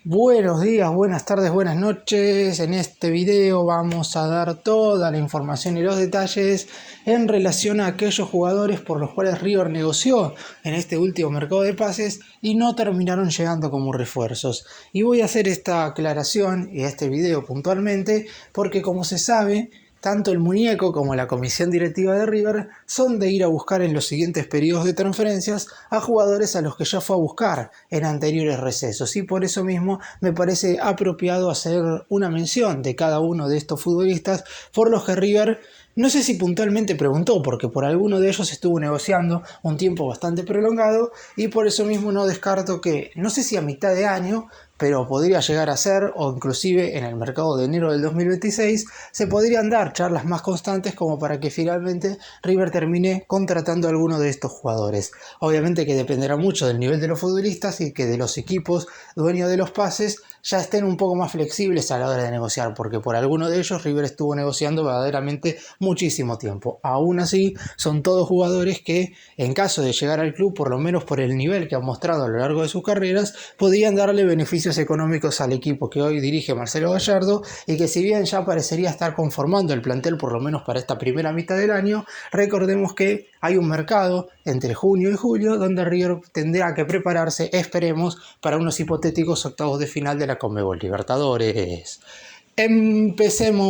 Buenos días, buenas tardes, buenas noches. En este video vamos a dar toda la información y los detalles en relación a aquellos jugadores por los cuales River negoció en este último mercado de pases y no terminaron llegando como refuerzos. Y voy a hacer esta aclaración y este video puntualmente porque, como se sabe, tanto el muñeco como la comisión directiva de River son de ir a buscar en los siguientes periodos de transferencias a jugadores a los que ya fue a buscar en anteriores recesos, y por eso mismo me parece apropiado hacer una mención de cada uno de estos futbolistas por los que River no sé si puntualmente preguntó, porque por alguno de ellos estuvo negociando un tiempo bastante prolongado, y por eso mismo no descarto que, no sé si a mitad de año, pero podría llegar a ser, o inclusive en el mercado de enero del 2026, se podrían dar charlas más constantes como para que finalmente River termine contratando a alguno de estos jugadores. Obviamente que dependerá mucho del nivel de los futbolistas y que de los equipos dueños de los pases ya estén un poco más flexibles a la hora de negociar, porque por alguno de ellos River estuvo negociando verdaderamente muchísimo tiempo. Aún así, son todos jugadores que, en caso de llegar al club, por lo menos por el nivel que han mostrado a lo largo de sus carreras, podrían darle beneficios económicos al equipo que hoy dirige Marcelo Gallardo, y que si bien ya parecería estar conformando el plantel por lo menos para esta primera mitad del año, recordemos que hay un mercado entre junio y julio donde River tendrá que prepararse, esperemos, para unos hipotéticos octavos de final de la Conmebol Libertadores. ¡Empecemos!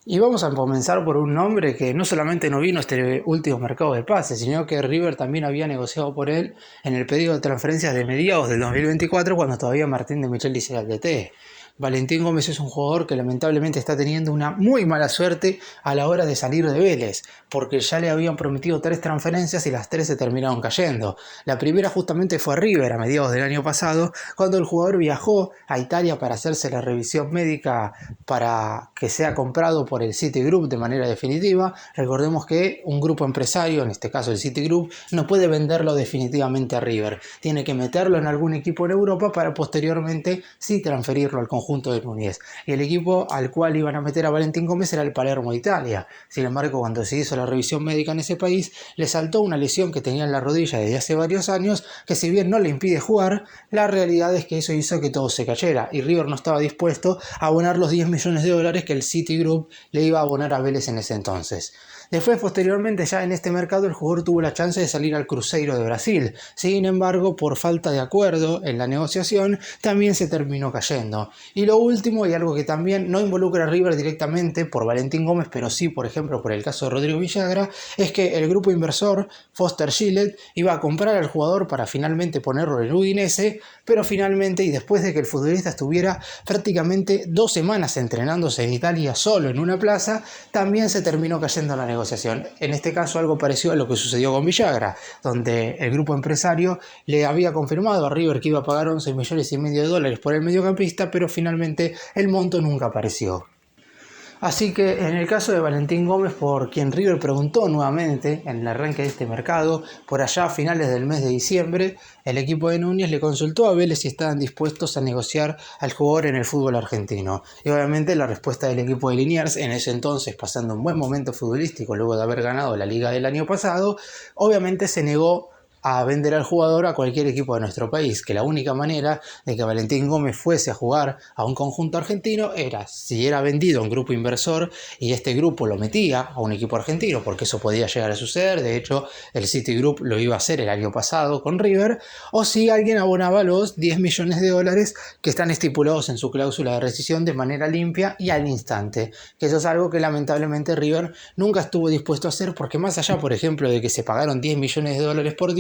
Y vamos a comenzar por un nombre que no solamente no vino a este último mercado de pases, sino que River también había negociado por él en el pedido de transferencias de mediados del 2024, cuando todavía Martín de Michelis era el DT. Valentín Gómez es un jugador que lamentablemente está teniendo una muy mala suerte a la hora de salir de Vélez, porque ya le habían prometido 3 transferencias y las 3 se terminaron cayendo. La primera justamente fue a River a mediados del año pasado, cuando el jugador viajó a Italia para hacerse la revisión médica para que sea comprado por el Citigroup de manera definitiva. Recordemos que un grupo empresario, en este caso el Citigroup, no puede venderlo definitivamente a River. Tiene que meterlo en algún equipo en Europa para posteriormente sí transferirlo al conjunto de Núñez. Y el equipo al cual iban a meter a Valentín Gómez era el Palermo de Italia. Sin embargo, cuando se hizo la revisión médica en ese país, le saltó una lesión que tenía en la rodilla desde hace varios años, que si bien no le impide jugar, la realidad es que eso hizo que todo se cayera, y River no estaba dispuesto a abonar los 10 millones de dólares que el Citigroup le iba a abonar a Vélez en ese entonces. Después, posteriormente, ya en este mercado, el jugador tuvo la chance de salir al Cruzeiro de Brasil. Sin embargo, por falta de acuerdo en la negociación, también se terminó cayendo. Y lo último, y algo que también no involucra a River directamente por Valentín Gómez, pero sí, por ejemplo, por el caso de Rodrigo Villagra, es que el grupo inversor Foster Gillett iba a comprar al jugador para finalmente ponerlo en el Udinese, pero finalmente, y después de que el futbolista estuviera prácticamente 2 semanas entrenándose en Italia solo en una plaza, también se terminó cayendo la negociación. En este caso, algo parecido a lo que sucedió con Villagra, donde el grupo empresario le había confirmado a River que iba a pagar 11 millones y medio de dólares por el mediocampista, pero finalmente el monto nunca apareció. Así que en el caso de Valentín Gómez, por quien River preguntó nuevamente en el arranque de este mercado, por allá a finales del mes de diciembre, el equipo de Núñez le consultó a Vélez si estaban dispuestos a negociar al jugador en el fútbol argentino. Y obviamente la respuesta del equipo de Liniers, en ese entonces pasando un buen momento futbolístico luego de haber ganado la liga del año pasado, obviamente se negó a vender al jugador a cualquier equipo de nuestro país, que la única manera de que Valentín Gómez fuese a jugar a un conjunto argentino era si era vendido a un grupo inversor y este grupo lo metía a un equipo argentino, porque eso podía llegar a suceder. De hecho, el Citigroup lo iba a hacer el año pasado con River, o si alguien abonaba los 10 millones de dólares que están estipulados en su cláusula de rescisión de manera limpia y al instante, que eso es algo que lamentablemente River nunca estuvo dispuesto a hacer, porque más allá, por ejemplo, de que se pagaron 10 millones de dólares por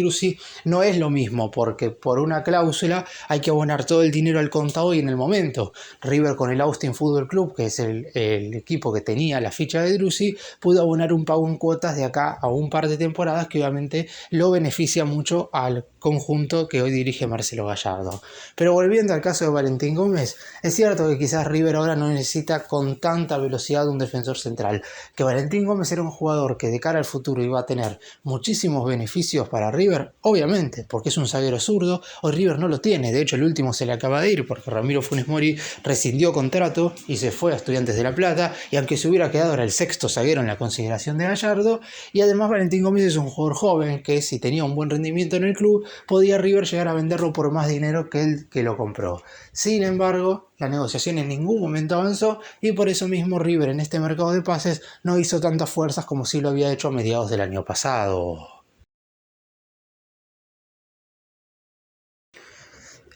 no es lo mismo, porque por una cláusula hay que abonar todo el dinero al contado y en el momento. River con el Austin Football Club, que es el equipo que tenía la ficha de Driussi, pudo abonar un pago en cuotas de acá a un par de temporadas, que obviamente lo beneficia mucho al conjunto que hoy dirige Marcelo Gallardo. Pero volviendo al caso de Valentín Gómez, es cierto que quizás River ahora no necesita con tanta velocidad un defensor central, que Valentín Gómez era un jugador que de cara al futuro iba a tener muchísimos beneficios para River, River? Obviamente, porque es un zaguero zurdo. Hoy River no lo tiene, de hecho el último se le acaba de ir porque Ramiro Funes Mori rescindió contrato y se fue a Estudiantes de La Plata, y aunque se hubiera quedado era el sexto zaguero en la consideración de Gallardo. Y además Valentín Gómez es un jugador joven que, si tenía un buen rendimiento en el club, podía River llegar a venderlo por más dinero que el que lo compró. Sin embargo, la negociación en ningún momento avanzó, y por eso mismo River en este mercado de pases no hizo tantas fuerzas como sí lo había hecho a mediados del año pasado.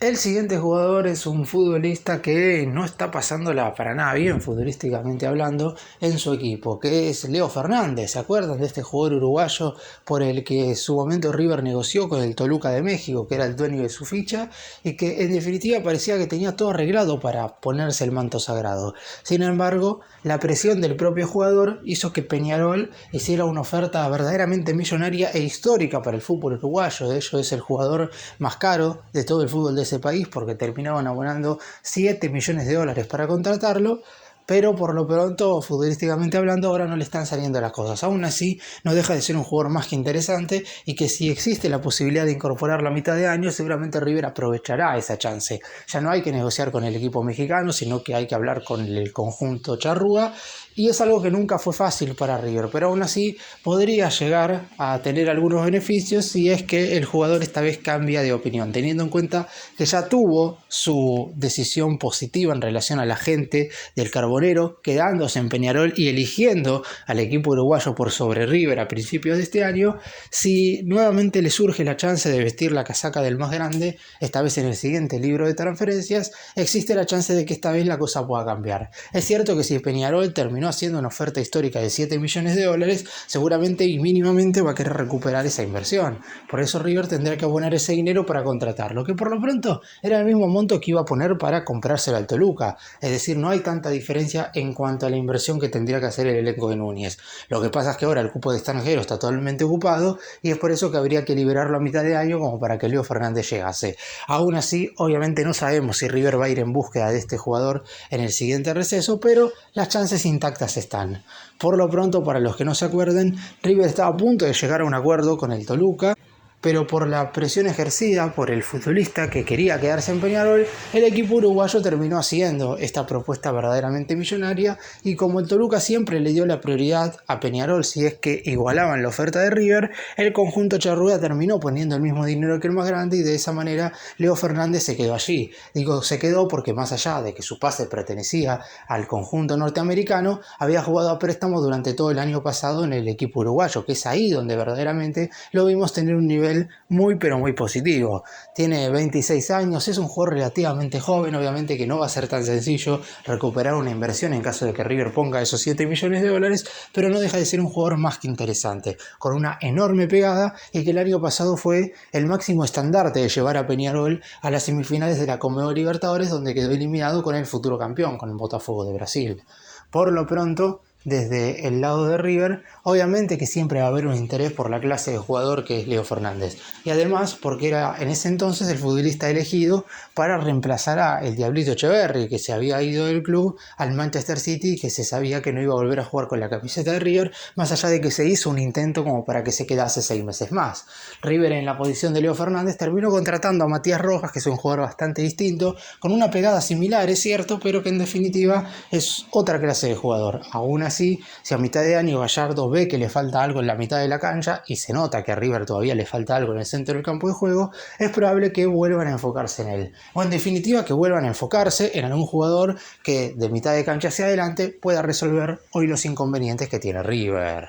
El siguiente jugador es un futbolista que no está pasándola para nada bien, futbolísticamente hablando, en su equipo, que es Leo Fernández. ¿Se acuerdan de este jugador uruguayo por el que en su momento River negoció con el Toluca de México, que era el dueño de su ficha, y que en definitiva parecía que tenía todo arreglado para ponerse el manto sagrado? Sin embargo, la presión del propio jugador hizo que Peñarol hiciera una oferta verdaderamente millonaria e histórica para el fútbol uruguayo. De hecho, es el jugador más caro de todo el fútbol de ese país, porque terminaban abonando 7 millones de dólares para contratarlo. Pero por lo pronto, futbolísticamente hablando, ahora no le están saliendo las cosas. Aún así, no deja de ser un jugador más que interesante, y que si existe la posibilidad de incorporarlo a mitad de año, seguramente River aprovechará esa chance. Ya no hay que negociar con el equipo mexicano, sino que hay que hablar con el conjunto charrúa, y es algo que nunca fue fácil para River, pero aún así podría llegar a tener algunos beneficios si es que el jugador esta vez cambia de opinión, teniendo en cuenta que ya tuvo su decisión positiva en relación a la gente del Carbonero, quedándose en Peñarol y eligiendo al equipo uruguayo por sobre River a principios de este año. Si nuevamente le surge la chance de vestir la casaca del más grande, esta vez en el siguiente libro de transferencias, existe la chance de que esta vez la cosa pueda cambiar. Es cierto que si Peñarol terminó haciendo una oferta histórica de 7 millones de dólares, seguramente y mínimamente va a querer recuperar esa inversión. Por eso River tendrá que abonar ese dinero para contratarlo, que por lo pronto era el mismo monto que iba a poner para comprárselo al Toluca. Es decir, no hay tanta diferencia en cuanto a la inversión que tendría que hacer el elenco de Núñez. Lo que pasa es que ahora el cupo de extranjero está totalmente ocupado, y es por eso que habría que liberarlo a mitad de año como para que Leo Fernández llegase. Aún así, obviamente no sabemos si River va a ir en búsqueda de este jugador en el siguiente receso, pero las chances intactas están. Por lo pronto, para los que no se acuerden, River estaba a punto de llegar a un acuerdo con el Toluca, pero por la presión ejercida por el futbolista que quería quedarse en Peñarol, el equipo uruguayo terminó haciendo esta propuesta verdaderamente millonaria, y como el Toluca siempre le dio la prioridad a Peñarol si es que igualaban la oferta de River, el conjunto charrúa terminó poniendo el mismo dinero que el más grande, y de esa manera Leo Fernández se quedó allí. Digo se quedó porque, más allá de que su pase pertenecía al conjunto norteamericano, había jugado a préstamo durante todo el año pasado en el equipo uruguayo, que es ahí donde verdaderamente lo vimos tener un nivel muy pero muy positivo. Tiene 26 años, es un jugador relativamente joven, obviamente que no va a ser tan sencillo recuperar una inversión en caso de que River ponga esos 7 millones de dólares, pero no deja de ser un jugador más que interesante, con una enorme pegada, y que el año pasado fue el máximo estandarte de llevar a Peñarol a las semifinales de la Conmebol Libertadores, donde quedó eliminado con el futuro campeón, con el Botafogo de Brasil. Por lo pronto, desde el lado de River, obviamente que siempre va a haber un interés por la clase de jugador que es Leo Fernández, y además porque era en ese entonces el futbolista elegido para reemplazar a el Diablito Echeverri, que se había ido del club al Manchester City y que se sabía que no iba a volver a jugar con la camiseta de River, más allá de que se hizo un intento como para que se quedase 6 meses más. River, en la posición de Leo Fernández, terminó contratando a Matías Rojas, que es un jugador bastante distinto, con una pegada similar, es cierto, pero que en definitiva es otra clase de jugador. Aún así, si a mitad de año Gallardo ve que le falta algo en la mitad de la cancha, y se nota que a River todavía le falta algo en el centro del campo de juego, es probable que vuelvan a enfocarse en él. O en definitiva, que vuelvan a enfocarse en algún jugador que de mitad de cancha hacia adelante pueda resolver hoy los inconvenientes que tiene River.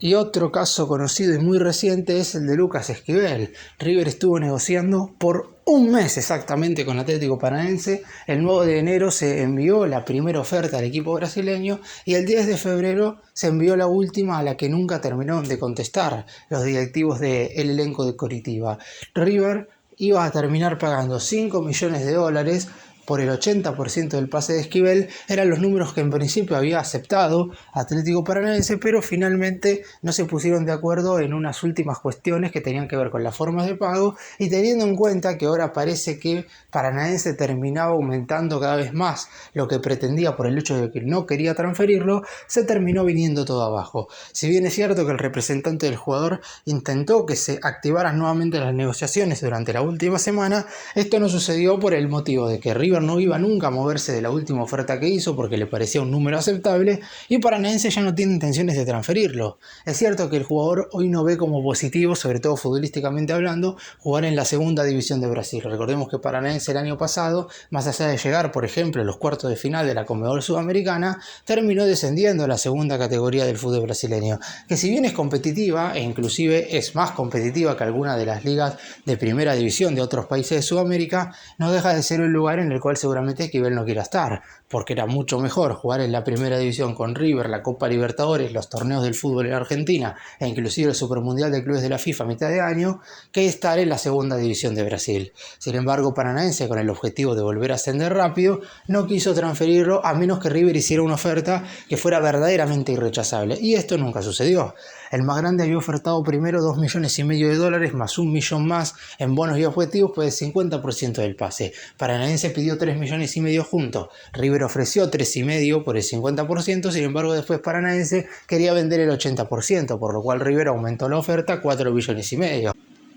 Y otro caso conocido y muy reciente es el de Lucas Esquivel. River estuvo negociando por un mes exactamente con Atlético Paranaense. El 9 de enero se envió la primera oferta al equipo brasileño, y el 10 de febrero se envió la última, a la que nunca terminaron de contestar los directivos del elenco de Coritiba. River iba a terminar pagando 5 millones de dólares por el 80% del pase de Esquivel eran los números que en principio había aceptado Atlético Paranaense, pero finalmente no se pusieron de acuerdo en unas últimas cuestiones que tenían que ver con las formas de pago, y teniendo en cuenta que ahora parece que Paranaense terminaba aumentando cada vez más lo que pretendía por el hecho de que no quería transferirlo, se terminó viniendo todo abajo. Si bien es cierto que el representante del jugador intentó que se activaran nuevamente las negociaciones durante la última semana, esto no sucedió por el motivo de que River no iba nunca a moverse de la última oferta que hizo porque le parecía un número aceptable, y Paranaense ya no tiene intenciones de transferirlo. Es cierto que el jugador hoy no ve como positivo, sobre todo futbolísticamente hablando, jugar en la segunda división de Brasil. Recordemos que Paranaense el año pasado, más allá de llegar por ejemplo a los cuartos de final de la Conmebol Sudamericana, terminó descendiendo a la segunda categoría del fútbol brasileño, que si bien es competitiva e inclusive es más competitiva que alguna de las ligas de primera división de otros países de Sudamérica, no deja de ser un lugar en el cual seguramente Esquivel no quiera estar, porque era mucho mejor jugar en la primera división con River, la Copa Libertadores, los torneos del fútbol en Argentina e inclusive el Supermundial de Clubes de la FIFA a mitad de año, que estar en la segunda división de Brasil. Sin embargo, Paranaense, con el objetivo de volver a ascender rápido, no quiso transferirlo a menos que River hiciera una oferta que fuera verdaderamente irrechazable, y esto nunca sucedió. El más grande había ofertado primero $2,5 millones más $1 millón más en bonos y objetivos por el 50% del pase. Paranaense pidió $3,5 millones juntos. River ofreció $3,5 millones por el 50%, sin embargo después Paranaense quería vender el 80%, por lo cual River aumentó la oferta a $4,5 millones.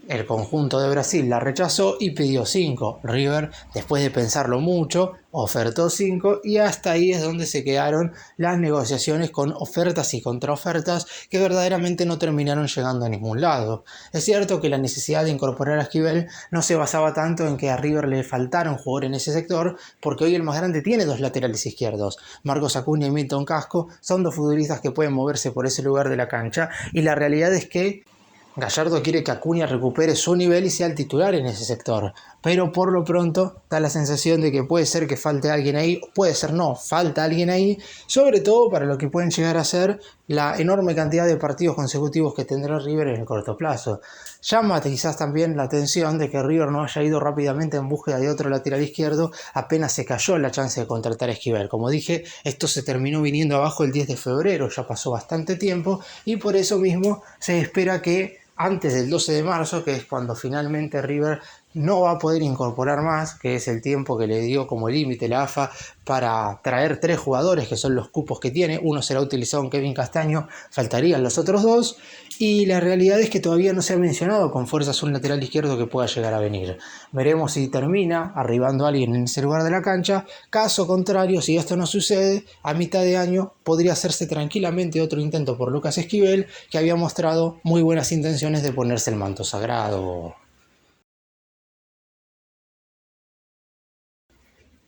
El conjunto de Brasil la rechazó y pidió 5. River, después de pensarlo mucho, ofertó 5, y hasta ahí es donde se quedaron las negociaciones con ofertas y contraofertas que verdaderamente no terminaron llegando a ningún lado. Es cierto que la necesidad de incorporar a Esquivel no se basaba tanto en que a River le faltara un jugador en ese sector, porque hoy el más grande tiene 2 laterales izquierdos. Marcos Acuña y Milton Casco son 2 futbolistas que pueden moverse por ese lugar de la cancha, y la realidad es que Gallardo quiere que Acuña recupere su nivel y sea el titular en ese sector, pero por lo pronto da la sensación de que puede ser que falte alguien ahí, puede ser no, falta alguien ahí, sobre todo para lo que pueden llegar a ser la enorme cantidad de partidos consecutivos que tendrá River en el corto plazo. Llama quizás también la atención de que River no haya ido rápidamente en búsqueda de otro lateral izquierdo apenas se cayó la chance de contratar a Esquivel. Como dije, esto se terminó viniendo abajo el 10 de febrero, ya pasó bastante tiempo, y por eso mismo se espera que antes del 12 de marzo, que es cuando finalmente River no va a poder incorporar más, que es el tiempo que le dio como límite la AFA para traer 3 jugadores, que son los cupos que tiene. Uno será utilizado en Kevin Castaño, faltarían los otros 2, y la realidad es que todavía no se ha mencionado con fuerzas un lateral izquierdo que pueda llegar a venir. Veremos si termina arribando alguien en ese lugar de la cancha. Caso contrario, si esto no sucede, a mitad de año podría hacerse tranquilamente otro intento por Lucas Esquivel, que había mostrado muy buenas intenciones de ponerse el manto sagrado.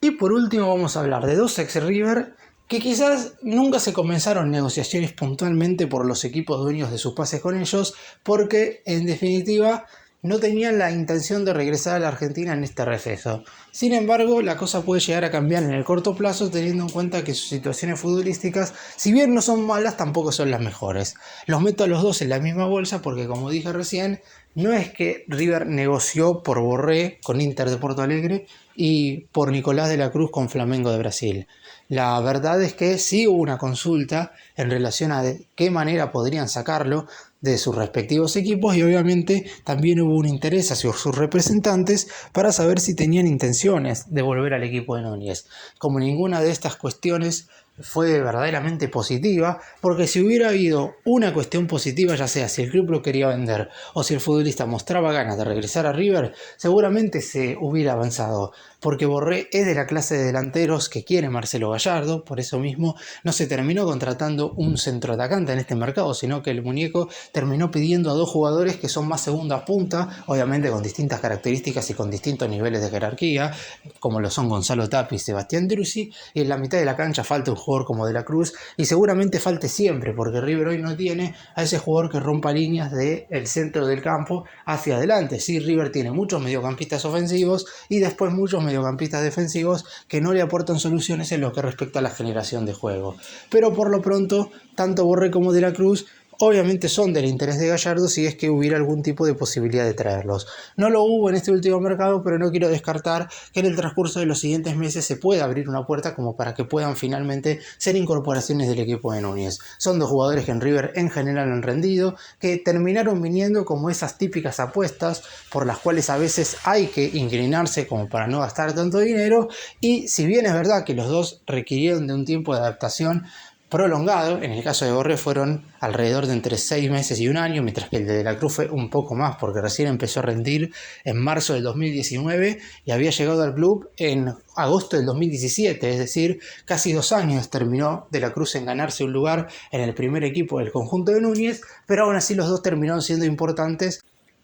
Y por último vamos a hablar de 2 ex-River que quizás nunca se comenzaron negociaciones puntualmente por los equipos dueños de sus pases con ellos, porque en definitiva no tenían la intención de regresar a la Argentina en este receso. Sin embargo, la cosa puede llegar a cambiar en el corto plazo, teniendo en cuenta que sus situaciones futbolísticas, si bien no son malas, tampoco son las mejores. Los meto a los 2 en la misma bolsa porque, como dije recién, no es que River negoció por Borré con Inter de Porto Alegre y por Nicolás de la Cruz con Flamengo de Brasil. La verdad es que sí hubo una consulta en relación a de qué manera podrían sacarlo de sus respectivos equipos, y obviamente también hubo un interés hacia sus representantes para saber si tenían intenciones de volver al equipo de Núñez. Como ninguna de estas cuestiones fue verdaderamente positiva, porque si hubiera habido una cuestión positiva, ya sea si el club lo quería vender o si el futbolista mostraba ganas de regresar a River, seguramente se hubiera avanzado, porque Borré es de la clase de delanteros que quiere Marcelo Gallardo. Por eso mismo no se terminó contratando un centroatacante en este mercado, sino que el muñeco terminó pidiendo a 2 jugadores que son más segunda punta, obviamente con distintas características y con distintos niveles de jerarquía, como lo son Gonzalo Tapia y Sebastián Driussi, y en la mitad de la cancha falta un jugador como De la Cruz, y seguramente falte siempre, porque River hoy no tiene a ese jugador que rompa líneas del centro del campo hacia adelante. Sí, River tiene muchos mediocampistas ofensivos y después muchos mediocampistas defensivos que no le aportan soluciones en lo que respecta a la generación de juego. Pero por lo pronto, tanto Borré como De la Cruz obviamente son del interés de Gallardo si es que hubiera algún tipo de posibilidad de traerlos. No lo hubo en este último mercado, pero no quiero descartar que en el transcurso de los siguientes meses se pueda abrir una puerta como para que puedan finalmente ser incorporaciones del equipo de Núñez. Son dos jugadores que en River en general han rendido, que terminaron viniendo como esas típicas apuestas por las cuales a veces hay que inclinarse como para no gastar tanto dinero, y si bien es verdad que los dos requirieron de un tiempo de adaptación prolongado, en el caso de Borré fueron alrededor de entre 6 meses y un año, mientras que el de la Cruz fue un poco más porque recién empezó a rendir en marzo del 2019 y había llegado al club en agosto del 2017, es decir, casi 2 años terminó de la Cruz en ganarse un lugar en el primer equipo del conjunto de Núñez, pero aún así los dos terminaron siendo importantes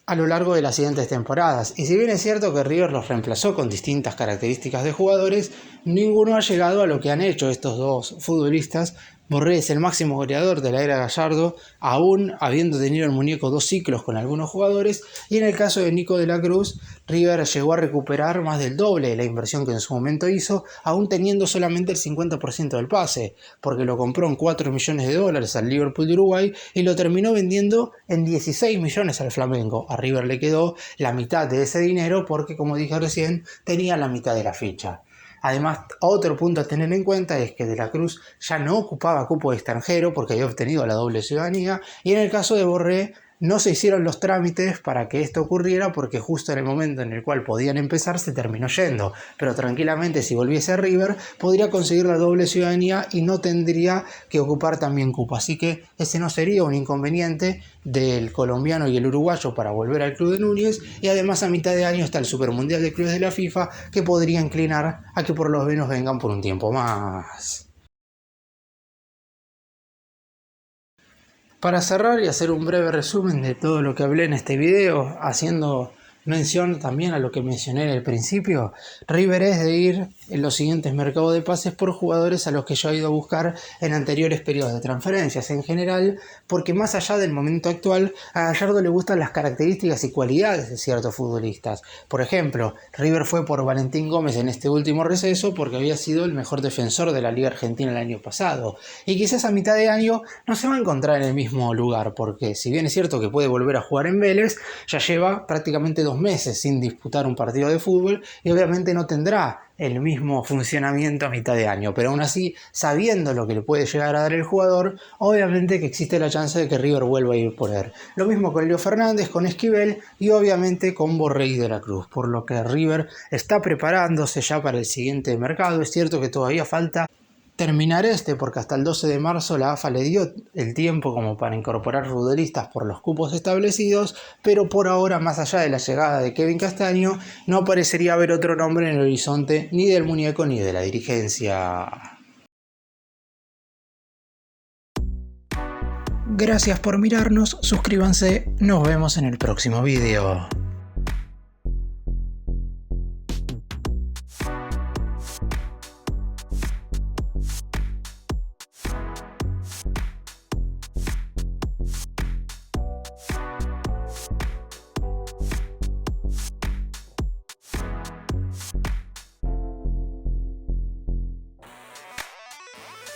a lo largo de las siguientes temporadas. Y si bien es cierto que River los reemplazó con distintas características de jugadores, ninguno ha llegado a lo que han hecho estos dos futbolistas. Borré es el máximo goleador de la era Gallardo, aún habiendo tenido el muñeco 2 ciclos con algunos jugadores, y en el caso de Nico de la Cruz, River llegó a recuperar más del doble de la inversión que en su momento hizo, aún teniendo solamente el 50% del pase, porque lo compró en $4 millones al Liverpool de Uruguay y lo terminó vendiendo en 16 millones al Flamengo. A River le quedó la mitad de ese dinero porque, como dije recién, tenía la mitad de la ficha. Además, otro punto a tener en cuenta es que De la Cruz ya no ocupaba cupo de extranjero porque había obtenido la doble ciudadanía, y en el caso de Borré no se hicieron los trámites para que esto ocurriera porque justo en el momento en el cual podían empezar se terminó yendo, pero tranquilamente si volviese a River podría conseguir la doble ciudadanía y no tendría que ocupar también cupo, así que ese no sería un inconveniente del colombiano y el uruguayo para volver al club de Núñez, y además a mitad de año está el Supermundial de Clubes de la FIFA que podría inclinar a que por lo menos vengan por un tiempo más. Para cerrar y hacer un breve resumen de todo lo que hablé en este video, haciendo mención también a lo que mencioné en el principio, River es de ir en los siguientes mercados de pases por jugadores a los que yo he ido a buscar en anteriores periodos de transferencias en general, porque más allá del momento actual, a Gallardo le gustan las características y cualidades de ciertos futbolistas. Por ejemplo, River fue por Valentín Gómez en este último receso porque había sido el mejor defensor de la Liga Argentina el año pasado, y quizás a mitad de año no se va a encontrar en el mismo lugar, porque si bien es cierto que puede volver a jugar en Vélez, ya lleva prácticamente 2 meses sin disputar un partido de fútbol y obviamente no tendrá el mismo funcionamiento a mitad de año, pero aún así, sabiendo lo que le puede llegar a dar el jugador, obviamente que existe la chance de que River vuelva a ir por él. Lo mismo con Leo Fernández, con Esquivel y obviamente con Borré y De la Cruz, por lo que River está preparándose ya para el siguiente mercado. Es cierto que todavía falta terminar porque hasta el 12 de marzo la AFA le dio el tiempo como para incorporar futbolistas por los cupos establecidos, pero por ahora, más allá de la llegada de Kevin Castaño, no parecería haber otro nombre en el horizonte ni del muñeco ni de la dirigencia. Gracias por mirarnos, suscríbanse, nos vemos en el próximo video.